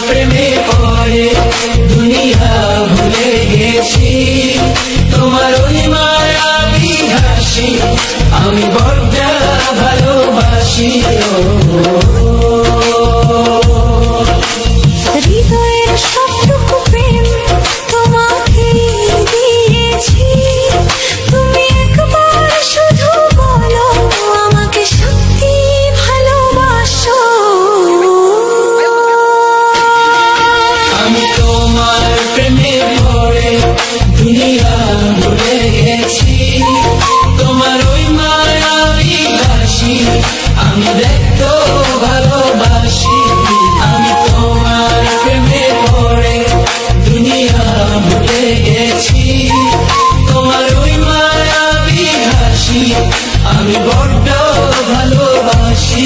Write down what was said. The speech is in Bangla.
প্রেমে পড়ে দুনিয়া ভুলে গেছি, তোমার ওই মায়াবী হাসি আমি বড্ড ভালোবাসি। হৃদয়ের সবটুকু প্রেম তোমাকে দিয়েছি, তুমি একবার শুধু বলো আমাকে সত্যি ভালোবাসো। আমি তোমার প্রেমে পড়ে দুনিয়া ভুলে গেছি, তোমার ওই মায়াবী হাসি আমি দেখত ভালোবাসি। আমি তোমার প্রেমে পড়ে দুনিয়া ভুলে গেছি, তোমার ওই মায়াবী হাসি আমি বড্ড ভালোবাসি।